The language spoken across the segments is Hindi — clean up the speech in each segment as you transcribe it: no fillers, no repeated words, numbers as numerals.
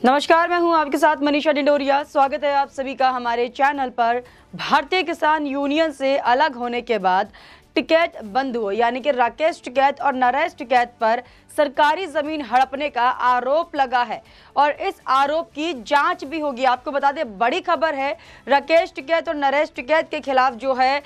नमस्कार, मैं हूं आपके साथ मनीषा डिंडोरिया। स्वागत है आप सभी का हमारे चैनल पर। भारतीय किसान यूनियन से अलग होने के बाद टिकैत बंधुओं यानी कि राकेश टिकैत और नरेश टिकैत पर सरकारी जमीन हड़पने का आरोप लगा है और इस आरोप की जांच भी होगी। आपको बता दें, बड़ी खबर है, राकेश टिकैत और नरेश टिकैत के खिलाफ जो है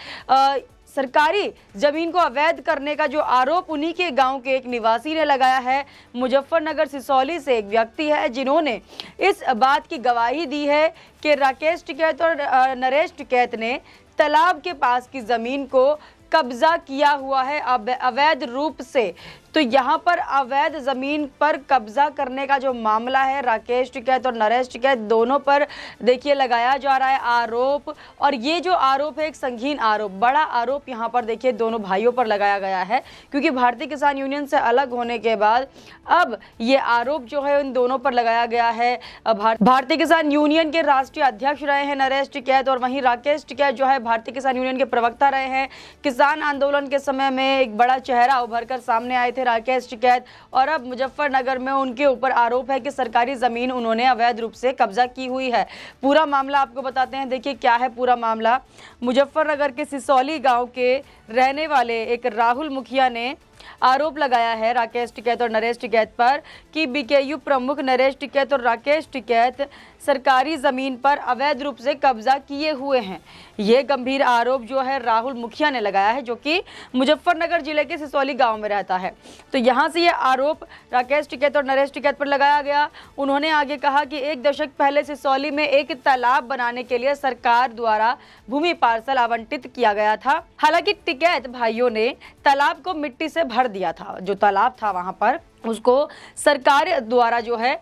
सरकारी जमीन को अवैध करने का जो आरोप उन्हीं के गांव के एक निवासी ने लगाया है। मुजफ्फरनगर सिसौली से एक व्यक्ति है जिन्होंने इस बात की गवाही दी है कि राकेश टिकैत और नरेश टिकैत ने तालाब के पास की जमीन को कब्जा किया हुआ है अवैध रूप से। तो यहाँ पर अवैध जमीन पर कब्जा करने का जो मामला है, राकेश टिकैत और नरेश टिकैत दोनों पर देखिए लगाया जा रहा है आरोप। और ये जो आरोप है एक संगीन आरोप, बड़ा आरोप यहाँ पर देखिए दोनों भाइयों पर लगाया गया है, क्योंकि भारतीय किसान यूनियन से अलग होने के बाद अब ये आरोप जो है इन दोनों पर लगाया गया है। भारतीय किसान यूनियन के राष्ट्रीय अध्यक्ष रहे हैं नरेश टिकैत और वहीं राकेश टिकैत जो है भारतीय किसान यूनियन के प्रवक्ता रहे हैं। किसान आंदोलन के समय में एक बड़ा चेहरा उभर कर सामने आए थे राकेश टिकैत, और अब मुजफ्फरनगर में उनके ऊपर आरोप है कि सरकारी जमीन उन्होंने अवैध रूप से कब्जा की हुई है। पूरा मामला आपको बताते हैं, देखिए क्या है पूरा मामला। मुजफ्फरनगर के सिसौली गांव के रहने वाले एक राहुल मुखिया ने आरोप लगाया है राकेश टिकैत और नरेश टिकैत पर कि बीकेयू प्रमुख नरेश टिकैत और राकेश टिकैत सरकारी जमीन पर अवैध रूप से कब्जा किए हुए हैं। ये गंभीर आरोप जो है राहुल मुखिया ने लगाया है, जो कि मुजफ्फरनगर जिले के सिसौली गांव में रहता है। तो यहां से ये आरोप राकेश टिकैत और नरेश टिकैत पर लगाया गया। उन्होंने आगे कहा कि एक दशक पहले सिसौली में एक तालाब बनाने के लिए सरकार द्वारा भूमि पार्सल आवंटित किया गया था। हालांकि टिकैत भाइयों ने तालाब को मिट्टी से भर दिया था। जो तालाब था वहां पर उसको सरकार द्वारा जो है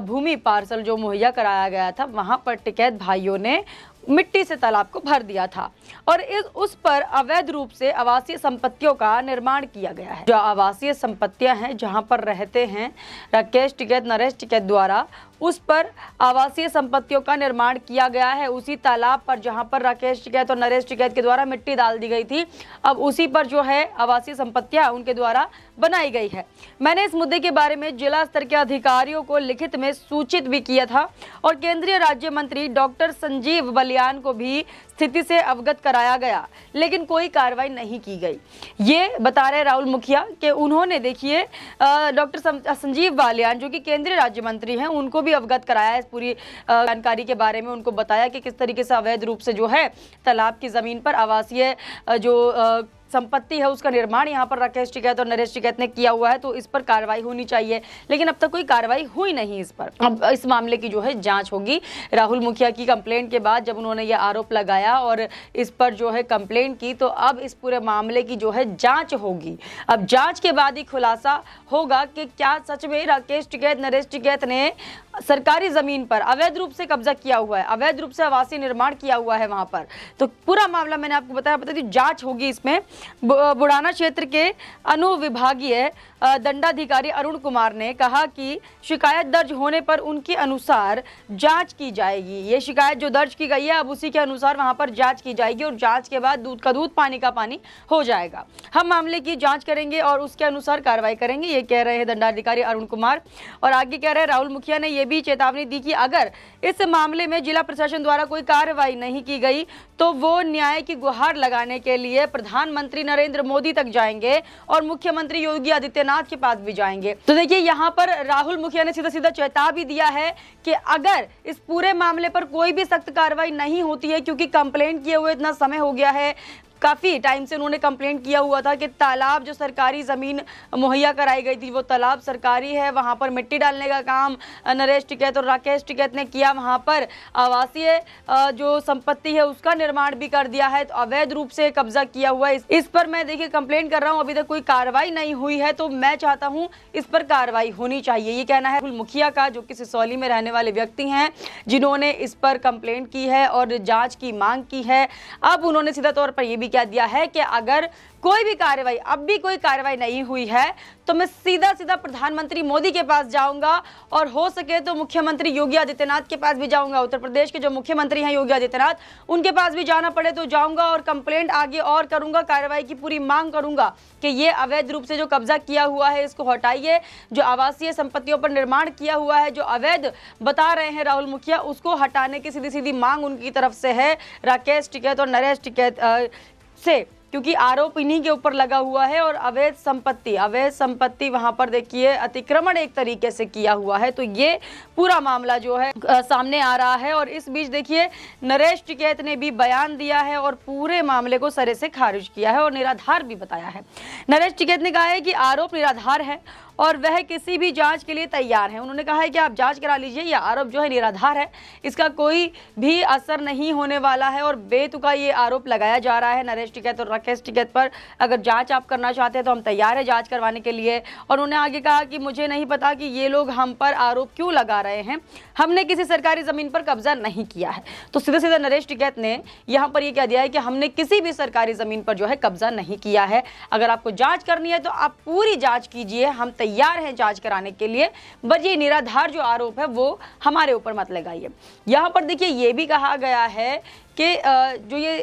भूमि पार्सल जो मुहैया कराया गया था, वहां पर टिकैत भाइयों ने मिट्टी से तालाब को भर दिया था और उस पर अवैध रूप से आवासीय संपत्तियों का निर्माण किया गया है। जो आवासीय संपत्तियां हैं जहां पर रहते हैं राकेश टिकैत नरेश टिकैत द्वारा, उस पर आवासीय संपत्तियों का निर्माण किया गया है। उसी तालाब पर जहां पर राकेश टिकैत और नरेश टिकैत के द्वारा मिट्टी डाल दी गई थी, अब उसी पर जो है आवासीय संपत्तियां उनके द्वारा बनाई गई है। मैंने इस मुद्दे के बारे में जिला स्तर के अधिकारियों को लिखित में सूचित भी किया था और केंद्रीय राज्य मंत्री डॉक्टर संजीव बलियान को भी स्थिति से अवगत कराया गया, लेकिन कोई कार्रवाई नहीं की गई। ये बता रहे राहुल मुखिया कि उन्होंने देखिए डॉक्टर संजीव बालियान जो कि केंद्रीय राज्य मंत्री हैं, उनको भी अवगत कराया इस पूरी जानकारी के बारे में। उनको बताया कि किस तरीके से अवैध रूप से जो है तालाब की जमीन पर आवासीय जो संपत्ति है उसका निर्माण यहाँ पर राकेश टिकैत और नरेश टिकैत ने किया हुआ है, तो इस पर कार्रवाई होनी चाहिए, लेकिन अब तक कोई कार्रवाई हुई नहीं इस पर। अब इस मामले की जो है जांच होगी। राहुल मुखिया की कंप्लेंट के बाद जब उन्होंने ये आरोप लगाया और इस पर जो है कंप्लेंट की, तो अब इस पूरे मामले की जो है जांच होगी। अब जांच के बाद ही खुलासा होगा कि क्या सच में राकेश टिकैत नरेश टिकैत ने सरकारी जमीन पर अवैध रूप से कब्जा किया हुआ है, अवैध रूप से आवासीय निर्माण किया हुआ है वहां पर। तो पूरा मामला मैंने आपको बताया, बता दी जांच होगी इसमें। बुढ़ाना क्षेत्र के अनुविभागीय दंडाधिकारी अरुण कुमार ने कहा कि शिकायत दर्ज होने पर उनके अनुसार जांच की जाएगी। ये शिकायत जो दर्ज की गई है, अब उसी के अनुसार वहां पर जांच की जाएगी और जांच के बाद दूध का दूध पानी का पानी हो जाएगा। हम मामले की जांच करेंगे और उसके अनुसार कार्रवाई करेंगे, ये कह रहे हैं दंडाधिकारी अरुण कुमार। और आगे कह रहे हैं राहुल मुखिया ने यह भी चेतावनी दी कि अगर इस मामले में जिला प्रशासन द्वारा कोई कार्रवाई नहीं की गई तो वो न्याय की गुहार लगाने के लिए प्रधानमंत्री नरेंद्र मोदी तक जाएंगे और मुख्यमंत्री योगी आदित्यनाथ के पास भी जाएंगे। तो देखिए यहाँ पर राहुल मुखिया ने सीधा सीधा चेता भी दिया है कि अगर इस पूरे मामले पर कोई भी सख्त कार्रवाई नहीं होती है, क्योंकि कंप्लेंट किए हुए इतना समय हो गया है, काफ़ी टाइम से उन्होंने कंप्लेंट किया हुआ था कि तालाब जो सरकारी ज़मीन मुहैया कराई गई थी वो तालाब सरकारी है, वहाँ पर मिट्टी डालने का काम नरेश टिकैत और राकेश टिकैत ने किया, वहाँ पर आवासीय जो संपत्ति है उसका निर्माण भी कर दिया है, तो अवैध रूप से कब्जा किया हुआ है। इस पर मैं देखिए कंप्लेंट कर रहा हूँ, अभी तक कोई कार्रवाई नहीं हुई है, तो मैं चाहता हूँ इस पर कार्रवाई होनी चाहिए। ये कहना है मुखिया का, जो कि सिसौली में रहने वाले व्यक्ति हैं जिन्होंने इस पर कंप्लेंट की है और जाँच की मांग की है। अब उन्होंने सीधा तौर पर यह भी कह दिया है कि अगर कोई भी कार्रवाई, अब भी कोई कार्रवाई नहीं हुई है तो मैं सीधा सीधा प्रधानमंत्री मोदी के पास जाऊंगा और हो सके तो मुख्यमंत्री योगी आदित्यनाथ के पास भी जाऊंगा। उत्तर प्रदेश के जो मुख्यमंत्री हैं योगी आदित्यनाथ, उनके पास भी जाना पड़े तो जाऊंगा और कंप्लेंट आगे और करूंगा, कार्रवाई की पूरी मांग करूंगा कि ये अवैध रूप से जो कब्जा किया हुआ है इसको हटाइए, जो आवासीय संपत्तियों पर निर्माण किया हुआ है, जो अवैध बता रहे हैं राहुल मुखिया, उसको हटाने की सीधी सीधी मांग उनकी तरफ से है राकेश टिकैत और नरेश टिकैत से, क्योंकि आरोप इन्हीं के ऊपर लगा हुआ है और अवैध संपत्ति वहां पर देखिए अतिक्रमण एक तरीके से किया हुआ है। तो ये पूरा मामला जो है सामने आ रहा है और इस बीच देखिए नरेश टिकैत ने भी बयान दिया है और पूरे मामले को सरे से खारिज किया है और निराधार भी बताया है। नरेश टिकैत ने कहा है कि आरोप निराधार है और वह किसी भी जांच के लिए तैयार है। उन्होंने कहा है कि आप जांच करा लीजिए, यह आरोप जो है निराधार है, इसका कोई भी असर नहीं होने वाला है और बेतुका ये आरोप लगाया जा रहा है नरेश टिकैत और राकेश टिकैत पर। अगर जांच आप करना चाहते हैं तो हम तैयार है जांच करवाने के लिए। और उन्होंने आगे कहा कि मुझे नहीं पता कि ये लोग हम पर आरोप क्यों लगा रहे हैं, हमने किसी सरकारी जमीन पर कब्जा नहीं किया है। तो सीधे सीधे नरेश टिकैत ने यहाँ पर यह कह दिया है कि हमने किसी भी सरकारी जमीन पर जो है कब्जा नहीं किया है। अगर आपको जांच करनी है तो आप पूरी जांच कीजिए, हम तैयार हैं जांच कराने के लिए, बस ये निराधार जो आरोप है वो हमारे ऊपर मत लगाइए। यहाँ पर देखिए ये भी कहा गया है कि जो ये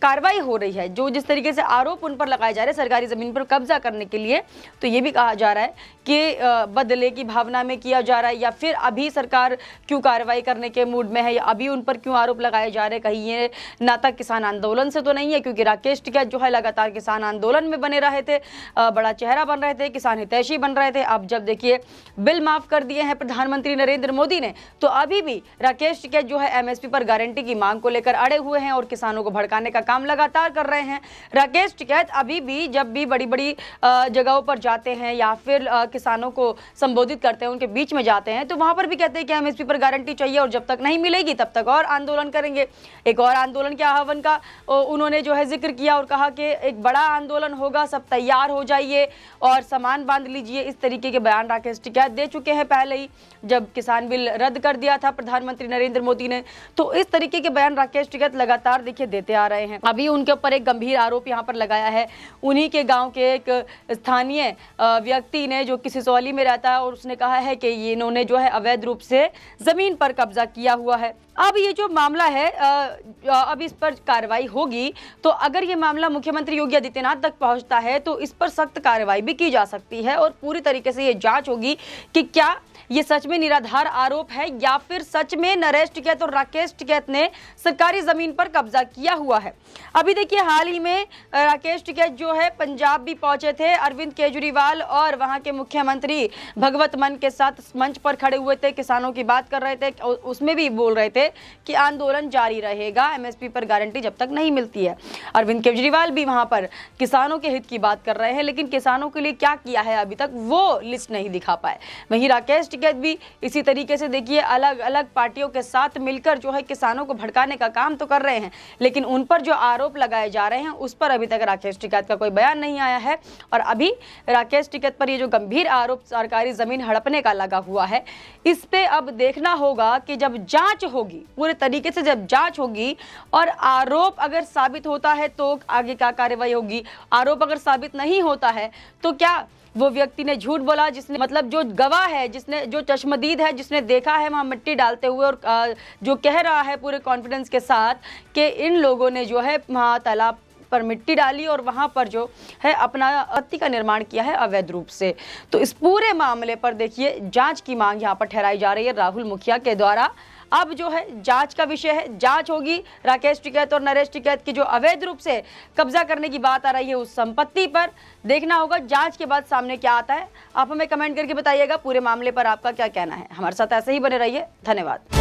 कार्रवाई हो रही है, जो जिस तरीके से आरोप उन पर लगाए जा रहे हैं सरकारी जमीन पर कब्जा करने के लिए, तो ये भी कहा जा रहा है कि बदले की भावना में किया जा रहा है या फिर अभी सरकार क्यों कार्रवाई करने के मूड में है या अभी उन पर क्यों आरोप लगाए जा रहे हैं। कहीं ये नाता किसान आंदोलन से तो नहीं है, क्योंकि राकेश टिकैत जो है लगातार किसान आंदोलन में बने रहे थे, बड़ा चेहरा बन रहे थे, किसान हितैषी बन रहे थे। अब जब देखिए बिल माफ कर दिए हैं प्रधानमंत्री नरेंद्र मोदी ने, तो अभी भी राकेश टिकैत जो है एमएसपी पर गारंटी की मांग को लेकर अड़े हुए हैं और किसानों को भड़काने का काम लगातार कर रहे हैं। राकेश टिकैत अभी भी जब भी बड़ी बड़ी जगहों पर जाते हैं या फिर किसानों को संबोधित करते हैं, उनके बीच में जाते हैं, तो वहां पर भी कहते हैं कि एमएसपी पर गारंटी चाहिए और जब तक नहीं मिलेगी तब तक और आंदोलन करेंगे। एक और आंदोलन के आह्वान का उन्होंने जो है जिक्र किया और कहा कि एक बड़ा आंदोलन होगा, सब तैयार हो जाइए और सामान बांध लीजिए। इस तरीके के बयान राकेश टिकैत दे चुके हैं पहले ही, जब किसान बिल रद्द कर दिया था प्रधानमंत्री नरेंद्र मोदी ने। तो इस तरीके के बयान राकेश टिकैत लगातार देखिए देते आ रहे हैं। अभी उनके ऊपर एक गंभीर आरोप यहाँ पर लगाया है, उन्हीं के गांव के एक स्थानीय व्यक्ति ने जो कि सिसौली में रहता है और उसने कहा है कि ये इन्होंने जो है अवैध रूप से जमीन पर कब्जा किया हुआ है। अब ये जो मामला है अब इस पर कार्रवाई होगी, तो अगर ये मामला मुख्यमंत्री योगी आदित्यनाथ तक पहुंचता है तो इस पर सख्त कार्रवाई भी की जा सकती है और पूरी तरीके से ये जांच होगी कि क्या ये सच में निराधार आरोप है या फिर सच में नरेश टिकैत और राकेश टिकैत ने सरकारी जमीन पर कब्जा किया हुआ है। अभी देखिए हाल ही में राकेश टिकैत जो है पंजाब भी पहुंचे थे, अरविंद केजरीवाल और वहां के मुख्यमंत्री भगवत मान के साथ मंच पर खड़े हुए थे, किसानों की बात कर रहे थे, उसमें भी बोल रहे थे कि आंदोलन जारी रहेगा एमएसपी पर गारंटी जब तक नहीं मिलती है। अरविंद केजरीवाल भी वहां पर किसानों के हित की बात कर रहे हैं, लेकिन किसानों के लिए क्या किया है अभी तक वो लिस्ट नहीं दिखा पाए। वहीं राकेश टिकैत भी इसी तरीके से देखिए अलग अलग पार्टियों के साथ मिलकर जो है किसानों को भड़काने का काम तो कर रहे हैं, लेकिन उन पर जो आरोप लगाए जा रहे हैं उस पर अभी तक राकेश टिकैत का कोई बयान नहीं आया है। और अभी राकेश टिकैत पर ये जो गंभीर आरोप सरकारी जमीन हड़पने का लगा हुआ है, इस पे अब देखना होगा कि जब जांच होगी, पूरे तरीके से जब जांच होगी और आरोप अगर साबित होता है तो आगे क्या कार्रवाई होगी, आरोप अगर साबित नहीं होता है तो क्या वो व्यक्ति ने झूठ बोला, जिसने मतलब जो गवाह है, जिसने जो चश्मदीद है, जिसने देखा है वहां मिट्टी डालते हुए और जो कह रहा है पूरे कॉन्फिडेंस के साथ कि इन लोगों ने जो है वहां तालाब पर मिट्टी डाली और वहां पर जो है अपना अति का निर्माण किया है अवैध रूप से। तो इस पूरे मामले पर देखिए जांच की मांग यहाँ पर ठहराई जा रही है राहुल मुखिया के द्वारा। अब जो है जांच का विषय है, जांच होगी राकेश टिकैत और नरेश टिकैत की जो अवैध रूप से कब्जा करने की बात आ रही है उस संपत्ति पर। देखना होगा जांच के बाद सामने क्या आता है। आप हमें कमेंट करके बताइएगा पूरे मामले पर आपका क्या कहना है। हमारे साथ ऐसे ही बने रहिए। धन्यवाद।